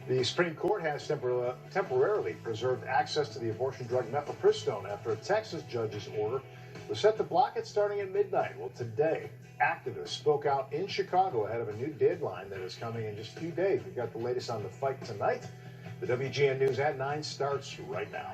The Supreme Court has temporarily preserved access to the abortion drug mifepristone after a Texas judge's order was set to block it starting at midnight. Well, today, activists spoke out in Chicago ahead of a new deadline that is coming in just a few days. We've got the latest on the fight tonight. The WGN News at 9 starts right now.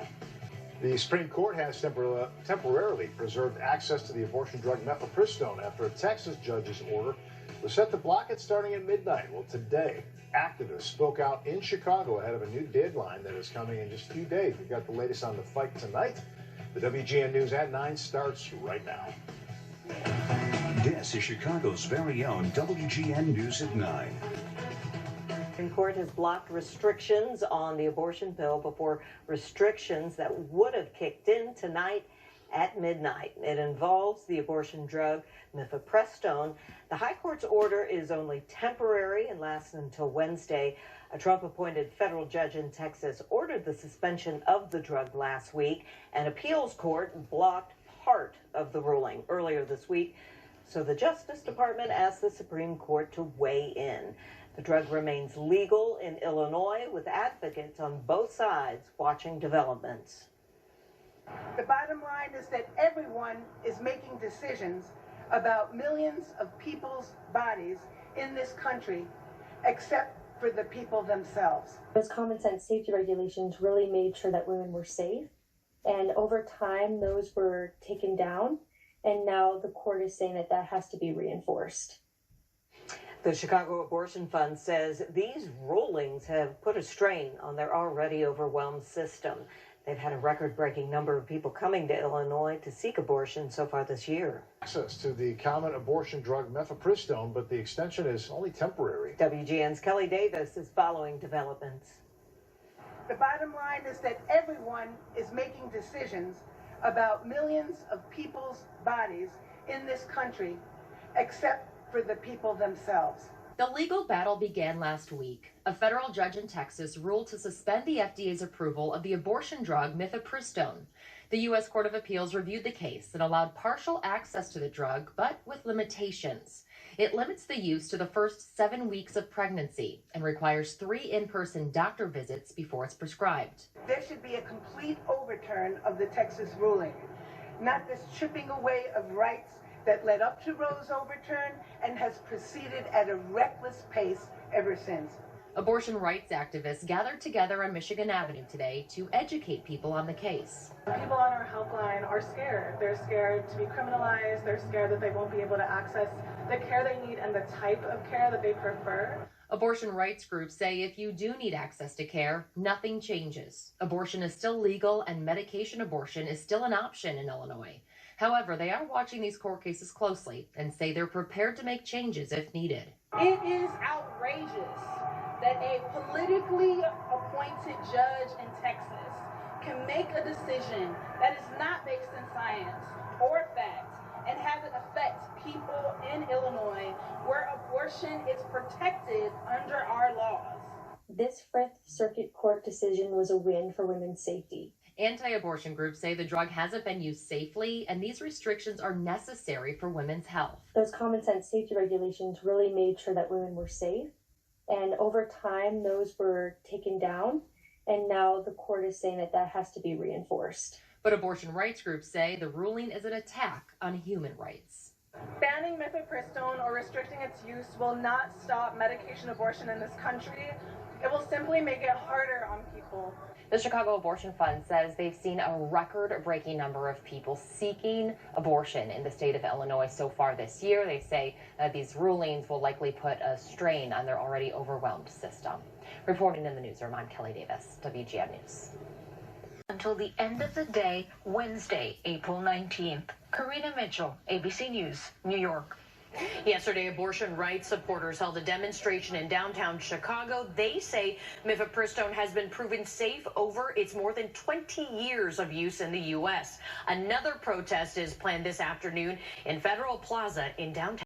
The Supreme Court has temporarily preserved access to the abortion drug mifepristone after a Texas judge's order was set to block it starting at midnight. Well, today, activists spoke out in Chicago ahead of a new deadline that is coming in just a few days. We've got the latest on the fight tonight. The WGN News at 9 starts right now. This is Chicago's very own WGN News at 9. The Supreme Court has blocked restrictions on the abortion pill before restrictions that would have kicked in tonight at midnight. It involves the abortion drug mifepristone. The High Court's order is only temporary and lasts until Wednesday. A Trump-appointed federal judge in Texas ordered the suspension of the drug last week. An appeals court blocked part of the ruling earlier this week, so the Justice Department asked the Supreme Court to weigh in. The drug remains legal in Illinois, with advocates on both sides watching developments. The bottom line is that everyone is making decisions about millions of people's bodies in this country, except for the people themselves. Those common sense safety regulations really made sure that women were safe, and over time those were taken down, and now the court is saying that that has to be reinforced. The Chicago Abortion Fund says these rulings have put a strain on their already overwhelmed system. They've had a record-breaking number of people coming to Illinois to seek abortion so far this year. Access to the common abortion drug mifepristone, but the extension is only temporary. WGN's Kelly Davis is following developments. The bottom line is that everyone is making decisions about millions of people's bodies in this country, except for the people themselves. The legal battle began last week. A federal judge in Texas ruled to suspend the FDA's approval of the abortion drug mifepristone. The U.S. Court of Appeals reviewed the case and allowed partial access to the drug, but with limitations. It limits the use to the first 7 weeks of pregnancy and requires 3 in-person doctor visits before it's prescribed. There should be a complete overturn of the Texas ruling, not this chipping away of rights that led up to Roe's overturn and has proceeded at a reckless pace ever since. Abortion rights activists gathered together on Michigan Avenue today to educate people on the case. People on our helpline are scared. They're scared to be criminalized. They're scared that they won't be able to access the care they need and the type of care that they prefer. Abortion rights groups say if you do need access to care, nothing changes. Abortion is still legal and medication abortion is still an option in Illinois. However, they are watching these court cases closely and say they're prepared to make changes if needed. It is outrageous that a politically appointed judge in Texas can make a decision that is not based in science or fact and have it affect people in Illinois where abortion is protected under our laws. This Fifth Circuit Court decision was a win for women's safety. Anti-abortion groups say the drug hasn't been used safely, and these restrictions are necessary for women's health. Those common sense safety regulations really made sure that women were safe, and over time those were taken down, and now the court is saying that that has to be reinforced. But abortion rights groups say the ruling is an attack on human rights. Banning mifepristone or restricting its use will not stop medication abortion in this country. It will simply make it harder on people. The Chicago Abortion Fund says they've seen a record-breaking number of people seeking abortion in the state of Illinois so far this year. They say these rulings will likely put a strain on their already overwhelmed system. Reporting in the newsroom, I'm Kelly Davis, WGN News. Until the end of the day, Wednesday, April 19th. Karina Mitchell, ABC News, New York. Yesterday, abortion rights supporters held a demonstration in downtown Chicago. They say mifepristone has been proven safe over its more than 20 years of use in the U.S. Another protest is planned this afternoon in Federal Plaza in downtown.